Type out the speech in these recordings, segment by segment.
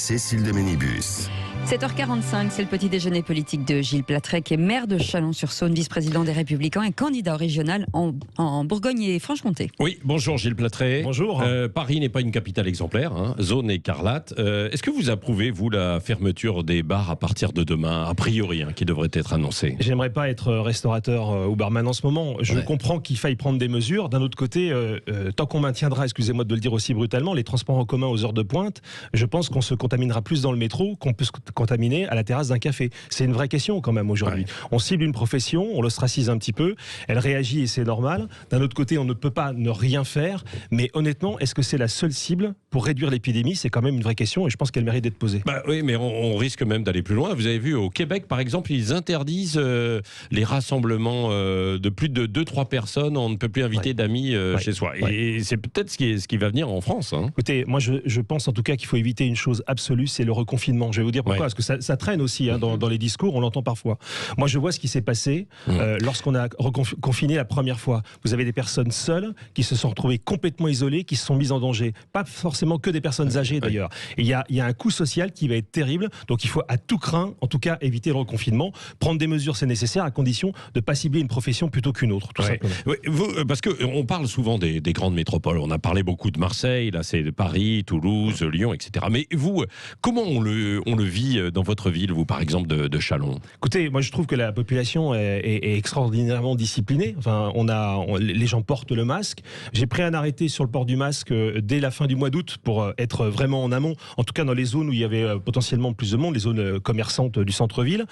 Cécile de Ménibus. 7h45, c'est le petit déjeuner politique de Gilles Plattret, qui est maire de Chalon-sur-Saône, vice-président des Républicains et candidat au régional en Bourgogne et Franche-Comté. Oui, bonjour Gilles Plattret. Bonjour. Paris n'est pas une capitale exemplaire, zone écarlate. Est-ce que vous approuvez, vous, la fermeture des bars à partir de demain, a priori, qui devrait être annoncée? J'aimerais pas être restaurateur ou barman en ce moment. Je comprends qu'il faille prendre des mesures. D'un autre côté, tant qu'on maintiendra, excusez-moi de le dire aussi brutalement, les transports en commun aux heures de pointe, je pense qu'on se contaminera plus dans le métro qu'on peut se contaminer à la terrasse d'un café. C'est une vraie question quand même aujourd'hui. Ouais. On cible une profession, on l'ostracise un petit peu, elle réagit et c'est normal. D'un autre côté, on ne peut pas ne rien faire, mais honnêtement, est-ce que c'est la seule cible pour réduire l'épidémie? C'est quand même une vraie question et je pense qu'elle mérite d'être posée. Oui, mais on risque même d'aller plus loin. Vous avez vu, au Québec, par exemple, ils interdisent les rassemblements de plus de 2-3 personnes. On ne peut plus inviter d'amis chez soi. Et c'est peut-être ce qui va venir en France. Écoutez, moi je pense en tout cas qu'il faut éviter une chose absolue, c'est le reconfinement. Je vais vous dire pourquoi. Parce que ça traîne aussi dans les discours, on l'entend parfois. Moi je vois ce qui s'est passé lorsqu'on a confiné la première fois. Vous avez des personnes seules qui se sont retrouvées complètement isolées, qui se sont mises en danger. Pas forcément que des personnes âgées d'ailleurs. Et il y a un coût social qui va être terrible. Donc il faut à tout craint, en tout cas, éviter le reconfinement. Prendre des mesures, c'est nécessaire, à condition de ne pas cibler une profession plutôt qu'une autre. Tout simplement. Oui, parce qu'on parle souvent des grandes métropoles. On a parlé beaucoup de Marseille, là c'est Paris, Toulouse, Lyon, etc. Mais vous, comment on le vit dans votre ville, vous, par exemple, de Chalon? Écoutez, moi je trouve que la population est extraordinairement disciplinée. Enfin, les gens portent le masque. J'ai pris un arrêté sur le port du masque dès la fin du mois d'août pour être vraiment en amont, en tout cas dans les zones où il y avait potentiellement plus de monde, les zones commerçantes du centre-ville.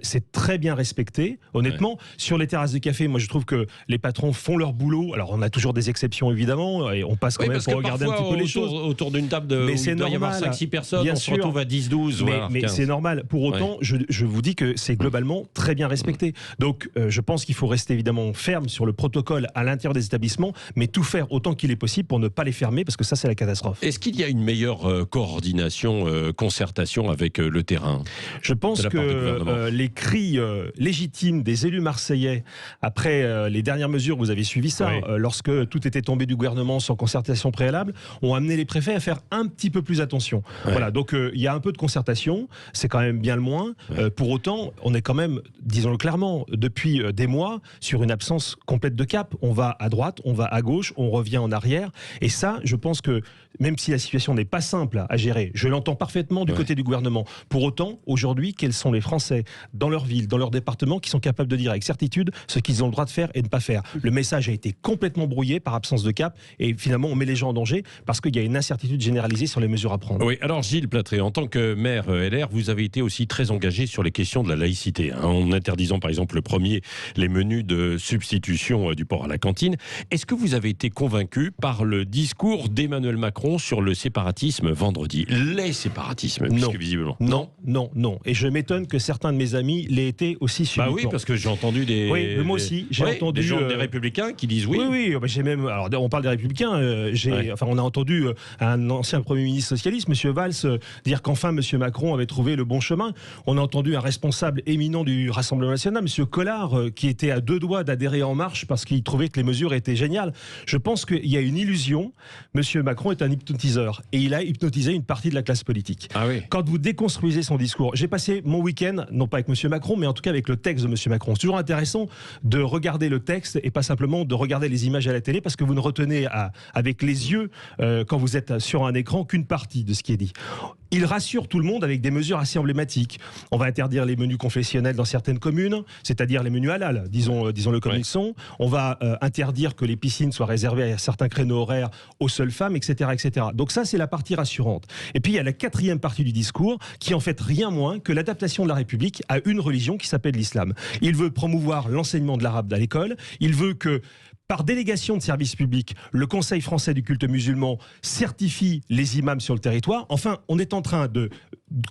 C'est très bien respecté, honnêtement. Sur les terrasses de café, moi je trouve que les patrons font leur boulot. Alors on a toujours des exceptions évidemment, et on passe quand même pour regarder un petit peu les choses. Autour d'une table où il doit y avoir 5-6 personnes, bien on sûr. se retrouve à 10-12. Mais c'est normal. Pour autant, je vous dis que c'est globalement très bien respecté. Donc je pense qu'il faut rester évidemment ferme sur le protocole à l'intérieur des établissements, mais tout faire autant qu'il est possible pour ne pas les fermer, parce que ça c'est la catastrophe. Est-ce qu'il y a une meilleure coordination, concertation avec le terrain? Je pense que les cris légitimes des élus marseillais après les dernières mesures, vous avez suivi ça, lorsque tout était tombé du gouvernement sans concertation préalable, ont amené les préfets à faire un petit peu plus attention. Voilà, donc il y a un peu de concertation, c'est quand même bien le moins. Pour autant, on est quand même, disons-le clairement, depuis des mois sur une absence complète de cap. On va à droite, on va à gauche, on revient en arrière. Et ça, je pense que même si la situation n'est pas simple à gérer, je l'entends parfaitement du côté du gouvernement. Pour autant, aujourd'hui, quels sont les Français dans leur ville, dans leur département, qui sont capables de dire avec certitude ce qu'ils ont le droit de faire et de ne pas faire? Le message a été complètement brouillé par absence de cap et finalement on met les gens en danger parce qu'il y a une incertitude généralisée sur les mesures à prendre. Oui, alors Gilles Plattret, en tant que maire LR, vous avez été aussi très engagé sur les questions de la laïcité, en interdisant par exemple le premier, les menus de substitution du porc à la cantine. Est-ce que vous avez été convaincu par le discours d'Emmanuel Macron sur le séparatisme vendredi? Les séparatismes, non. Puisque visiblement. Non. Et je m'étonne que certains de mes amis l'aient été aussi subitement. Oui, parce que j'ai entendu des... Oui, mais moi aussi. J'ai entendu des gens des Républicains qui disent oui. Oui, j'ai même... Alors, on parle des Républicains. On a entendu un ancien Premier ministre socialiste, M. Valls, dire qu'enfin M. Macron avait trouvé le bon chemin. On a entendu un responsable éminent du Rassemblement national, M. Collard, qui était à 2 doigts d'adhérer En Marche parce qu'il trouvait que les mesures étaient géniales. Je pense qu'il y a une illusion. M. Macron est un hypnotiseur et il a hypnotisé une partie de la classe politique. Quand vous déconstruisez son discours, j'ai passé mon week-end, non pas avec M. Macron, mais en tout cas avec le texte de M. Macron. C'est toujours intéressant de regarder le texte et pas simplement de regarder les images à la télé, parce que vous ne retenez avec les yeux, quand vous êtes sur un écran, qu'une partie de ce qui est dit. Il rassure tout le monde avec des mesures assez emblématiques. On va interdire les menus confessionnels dans certaines communes, c'est-à-dire les menus halal, disons-le comme ils sont. On va interdire que les piscines soient réservées à certains créneaux horaires aux seules femmes, etc., etc. Donc ça, c'est la partie rassurante. Et puis il y a la 4e partie du discours qui en fait rien moins que l'adaptation de la République à une religion qui s'appelle l'islam. Il veut promouvoir l'enseignement de l'arabe à l'école. Il veut que, par délégation de service public, le Conseil français du culte musulman certifie les imams sur le territoire. Enfin, on est en train de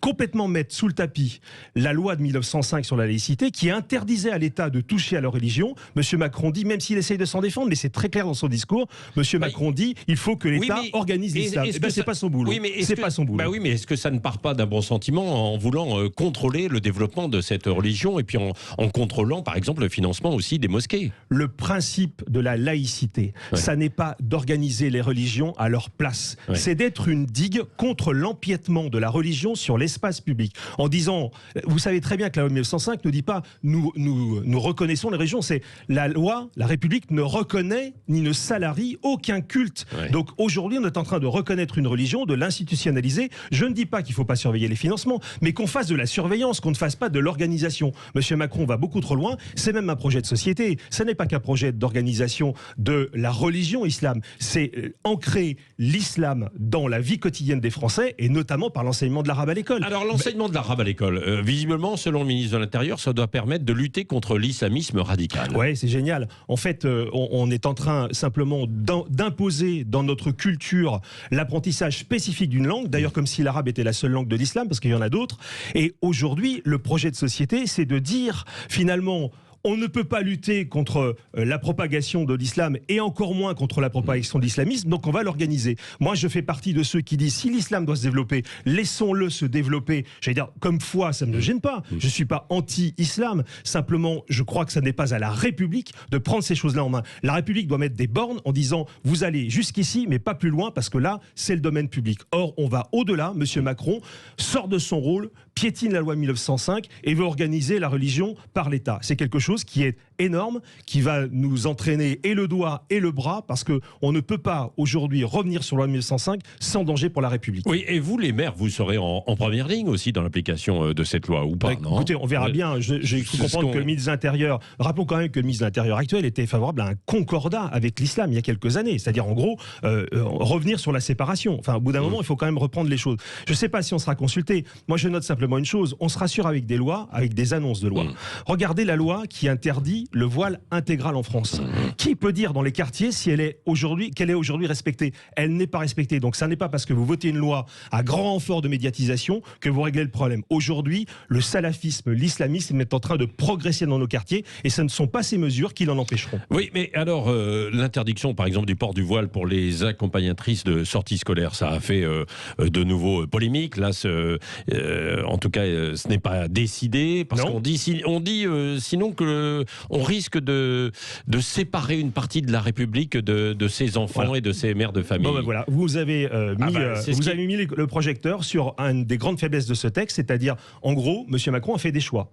complètement mettre sous le tapis la loi de 1905 sur la laïcité qui interdisait à l'État de toucher à leur religion. Monsieur Macron dit, même s'il essaye de s'en défendre, mais c'est très clair dans son discours, Monsieur Macron dit, il faut que l'État organise l'islam. C'est pas son boulot. C'est pas son boulot. Bah oui, mais est-ce que ça ne part pas d'un bon sentiment en voulant contrôler le développement de cette religion et puis en contrôlant, par exemple, le financement aussi des mosquées? Le principe de la laïcité, ça n'est pas d'organiser les religions à leur place. C'est d'être une digue contre l'empiètement de la religion sur l'espace public. En disant, vous savez très bien que la loi de 1905 ne dit pas nous reconnaissons les religions, c'est la loi, la République ne reconnaît ni ne salarie aucun culte. Donc aujourd'hui, on est en train de reconnaître une religion, de l'institutionnaliser. Je ne dis pas qu'il ne faut pas surveiller les financements, mais qu'on fasse de la surveillance, qu'on ne fasse pas de l'organisation. Monsieur Macron va beaucoup trop loin, c'est même un projet de société. Ce n'est pas qu'un projet d'organisation de la religion islam, c'est ancrer l'islam dans la vie quotidienne des Français et notamment par l'enseignement de l'arabe à l'école. Alors l'enseignement de l'arabe à l'école, visiblement, selon le ministre de l'Intérieur, ça doit permettre de lutter contre l'islamisme radical. Ouais, c'est génial. En fait, on est en train simplement d'imposer dans notre culture l'apprentissage spécifique d'une langue, d'ailleurs comme si l'arabe était la seule langue de l'islam, parce qu'il y en a d'autres. Et aujourd'hui, le projet de société, c'est de dire finalement, on ne peut pas lutter contre la propagation de l'islam et encore moins contre la propagation de l'islamisme, donc on va l'organiser. Moi, je fais partie de ceux qui disent si l'islam doit se développer, laissons-le se développer. J'allais dire, comme foi, ça ne me gêne pas. Je ne suis pas anti-islam. Simplement, je crois que ça n'est pas à la République de prendre ces choses-là en main. La République doit mettre des bornes en disant vous allez jusqu'ici, mais pas plus loin, parce que là, c'est le domaine public. Or, on va au-delà. Monsieur Macron sort de son rôle, piétine la loi 1905 et veut organiser la religion par l'État. C'est quelque chose qui est énorme, qui va nous entraîner et le doigt et le bras, parce qu'on ne peut pas aujourd'hui revenir sur la loi 1905 sans danger pour la République. Oui, et vous, les maires, vous serez en première ligne aussi dans l'application de cette loi, ou pas? Non, écoutez, on verra bien. J'ai cru comprendre que le ministre de l'Intérieur, rappelons quand même que le ministre de l'Intérieur actuel était favorable à un concordat avec l'islam il y a quelques années, c'est-à-dire en gros, revenir sur la séparation. Enfin, au bout d'un moment, il faut quand même reprendre les choses. Je ne sais pas si on sera consulté. Moi, je note simplement une chose, on se rassure avec des lois, avec des annonces de lois. Regardez la loi qui interdit le voile intégral en France. Qui peut dire dans les quartiers si qu'elle est aujourd'hui respectée? Elle n'est pas respectée. Donc ça n'est pas parce que vous votez une loi à grand renfort de médiatisation que vous réglez le problème. Aujourd'hui, le salafisme, l'islamisme est en train de progresser dans nos quartiers et ce ne sont pas ces mesures qui l'en empêcheront. Oui, mais alors l'interdiction par exemple du port du voile pour les accompagnatrices de sortie scolaire, ça a fait de nouveau polémique. Là, en tout cas, ce n'est pas décidé parce qu'on dit sinon que on risque de séparer une partie de la République de ses enfants et de ses mères de famille. Bon, ben voilà, vous avez mis le projecteur sur une des grandes faiblesses de ce texte, c'est-à-dire, en gros, M. Macron a fait des choix.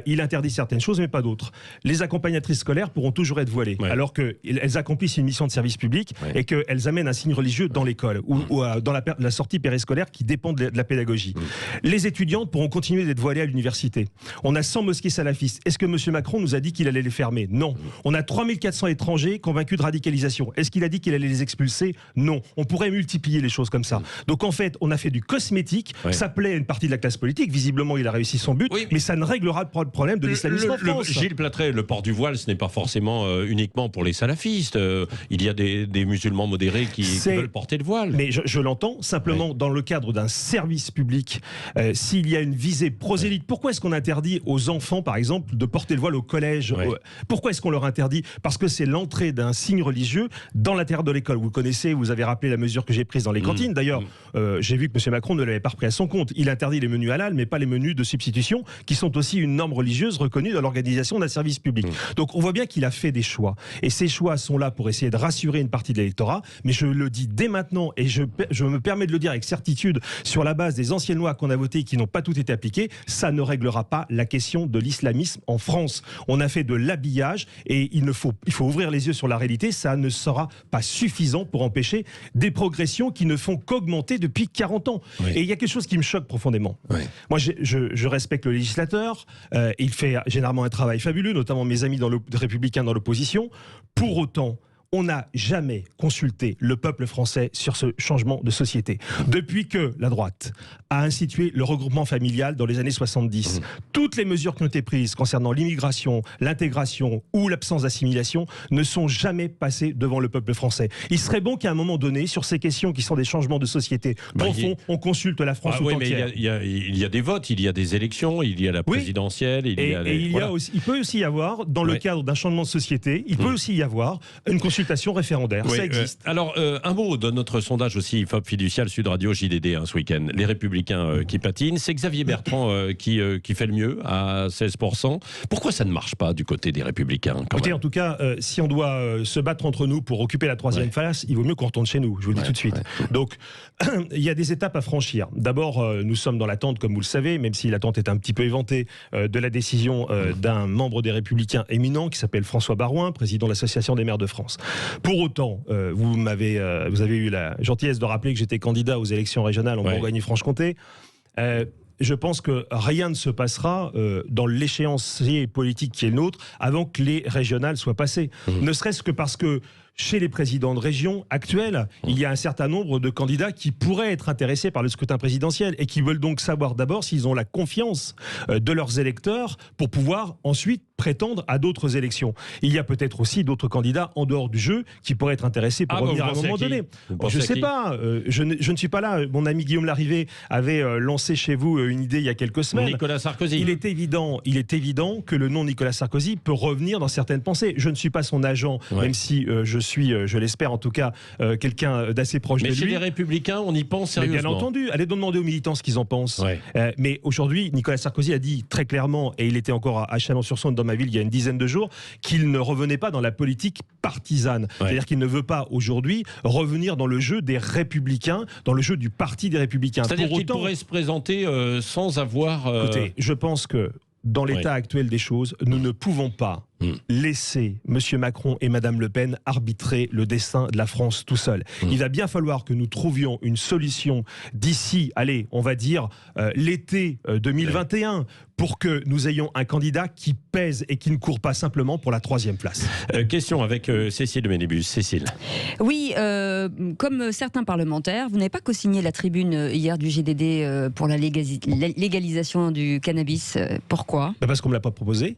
Il interdit certaines choses, mais pas d'autres. Les accompagnatrices scolaires pourront toujours être voilées, alors qu'elles accomplissent une mission de service public et qu'elles amènent un signe religieux dans l'école ou dans la sortie périscolaire qui dépend de la pédagogie. Les étudiantes pourront continuer d'être voilées à l'université. On a 100 mosquées salafistes. Est-ce que M. Macron nous a dit qu'il allait les fermer? Non. On a 3400 étrangers convaincus de radicalisation. Est-ce qu'il a dit qu'il allait les expulser? Non. On pourrait multiplier les choses comme ça. Donc en fait, on a fait du cosmétique. Ça plaît à une partie de la classe politique. Visiblement, il a réussi son but, mais ça ne réglera pas le problème de l'islamisme en France. Gilles Plattret, le port du voile, ce n'est pas forcément uniquement pour les salafistes. Il y a des musulmans modérés qui veulent porter le voile. Mais je l'entends. Simplement, dans le cadre d'un service public, s'il y a une visée prosélyte, pourquoi est-ce qu'on interdit aux enfants, par exemple, de porter le voile au collège? Pourquoi est-ce qu'on leur interdit? Parce que c'est l'entrée d'un signe religieux dans l'intérieur de l'école. Vous connaissez, vous avez rappelé la mesure que j'ai prise dans les cantines. D'ailleurs, j'ai vu que M. Macron ne l'avait pas repris à son compte. Il interdit les menus halal, mais pas les menus de substitution, qui sont aussi une norme religieuse reconnue dans l'organisation d'un service public. Donc on voit bien qu'il a fait des choix. Et ces choix sont là pour essayer de rassurer une partie de l'électorat. Mais je le dis dès maintenant, et je me permets de le dire avec certitude, sur la base des anciennes lois qu'on a votées et qui n'ont pas toutes été appliquées, ça ne réglera pas la question de l'islamisme en France. On a fait de l'habillage et il faut ouvrir les yeux sur la réalité. Ça ne sera pas suffisant pour empêcher des progressions qui ne font qu'augmenter depuis 40 ans. Et il y a quelque chose qui me choque profondément. Moi, je respecte le législateur. Il fait généralement un travail fabuleux, notamment mes amis républicains dans l'opposition. Pour autant, on n'a jamais consulté le peuple français sur ce changement de société. Depuis que la droite a institué le regroupement familial dans les années 70, toutes les mesures qui ont été prises concernant l'immigration, l'intégration ou l'absence d'assimilation ne sont jamais passées devant le peuple français. Il serait bon qu'à un moment donné, sur ces questions qui sont des changements de société profonds, on consulte la France tout entière. Il y a des votes, il y a des élections, il y a la présidentielle, il peut aussi y avoir, dans le cadre d'un changement de société, il peut aussi y avoir une consultation référendaire. Ça existe. Alors, un mot de notre sondage aussi, IFOP Fiducial Sud Radio JDD ce week-end. Les Républicains qui patinent. C'est Xavier Bertrand qui fait le mieux à 16%. Pourquoi ça ne marche pas du côté des Républicains Écoutez, en tout cas, si on doit se battre entre nous pour occuper la troisième place, il vaut mieux qu'on retourne chez nous, je vous le dis tout de suite. Donc, il y a des étapes à franchir. D'abord, nous sommes dans l'attente, comme vous le savez, même si l'attente est un petit peu éventée, de la décision d'un membre des Républicains éminent qui s'appelle François Baroin, président de l'Association des maires de France. Pour autant, vous avez eu la gentillesse de rappeler que j'étais candidat aux élections régionales en Bourgogne-Franche-Comté. Je pense que rien ne se passera dans l'échéancier politique qui est le nôtre avant que les régionales soient passées. Ne serait-ce que parce que chez les présidents de région actuels, il y a un certain nombre de candidats qui pourraient être intéressés par le scrutin présidentiel et qui veulent donc savoir d'abord s'ils ont la confiance de leurs électeurs pour pouvoir ensuite prétendre à d'autres élections. Il y a peut-être aussi d'autres candidats en dehors du jeu qui pourraient être intéressés pour revenir à un moment donné. Je ne sais pas, je ne suis pas là. Mon ami Guillaume Larrivé avait lancé chez vous une idée il y a quelques semaines. Nicolas Sarkozy. Il est évident que le nom Nicolas Sarkozy peut revenir dans certaines pensées. Je ne suis pas son agent, même si je suis, je l'espère en tout cas, quelqu'un d'assez proche de lui. Mais chez les Républicains, on y pense sérieusement. Mais bien entendu, allez demander aux militants ce qu'ils en pensent. Mais aujourd'hui, Nicolas Sarkozy a dit très clairement, et il était encore à Chalon-sur-Saône dans ma ville il y a une dizaine de jours, qu'il ne revenait pas dans la politique partisane. C'est-à-dire qu'il ne veut pas aujourd'hui revenir dans le jeu des Républicains, dans le jeu du parti des Républicains. C'est-à-dire qu'il pourrait se présenter sans avoir... Écoutez, je pense que dans l'état actuel des choses, nous ne pouvons pas laisser M. Macron et Mme Le Pen arbitrer le destin de la France tout seul. Il va bien falloir que nous trouvions une solution d'ici, allez, on va dire, l'été 2021, pour que nous ayons un candidat qui pèse et qui ne court pas simplement pour la troisième place. Question avec Cécile de Ménébus. Cécile. Oui, comme certains parlementaires, vous n'avez pas co-signé la tribune hier du GDD pour la légalisation du cannabis. Pourquoi ? Parce qu'on ne me l'a pas proposé.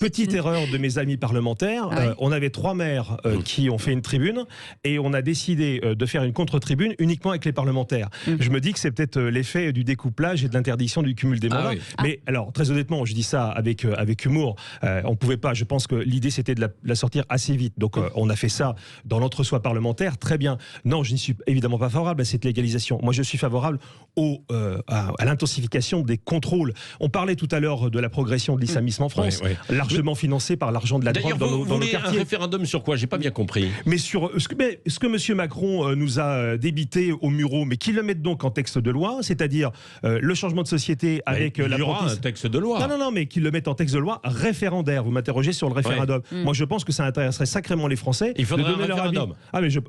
Petite erreur de mes amis parlementaires. On avait 3 maires qui ont fait une tribune et on a décidé de faire une contre-tribune uniquement avec les parlementaires. Je me dis que c'est peut-être l'effet du découplage et de l'interdiction du cumul des mandats. Mais alors, très honnêtement, je dis ça avec humour. On pouvait pas, je pense que l'idée c'était de la sortir assez vite. Donc on a fait ça dans l'entre-soi parlementaire. Très bien. Non, je n'y suis évidemment pas favorable à cette légalisation. Moi, je suis favorable à l'intensification des contrôles. On parlait tout à l'heure de la progression de l'islamisme en France, largement financé par l'argent de la drogue dans nos quartiers. Un référendum sur quoi ? J'ai pas bien compris. Mais sur ce que M. Macron nous a débité au Mureau, mais qu'il le mette donc en texte de loi, c'est-à-dire le changement de société avec la un texte de loi. Non, mais qu'il le mette en texte de loi référendaire. Vous m'interrogez sur le référendum. Moi, je pense que ça intéresserait sacrément les Français. Il faudrait un référendum.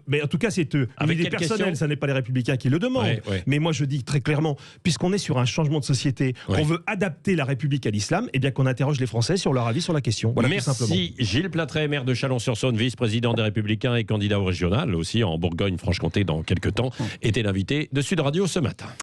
Mais en tout cas, c'est une idée personnelle. Ça n'est pas les Républicains qui le demandent. Mais moi, je dis très clairement, puisqu'on est sur un changement de société, qu'on veut adapter la République à l'islam, et bien qu'on interroge les Français sur leur avis sur la question. Voilà. Merci Gilles Platret, maire de Chalon-sur-Saône, vice-président des Républicains et candidat au régional, aussi en Bourgogne-Franche-Comté dans quelques temps, était l'invité de Sud Radio ce matin.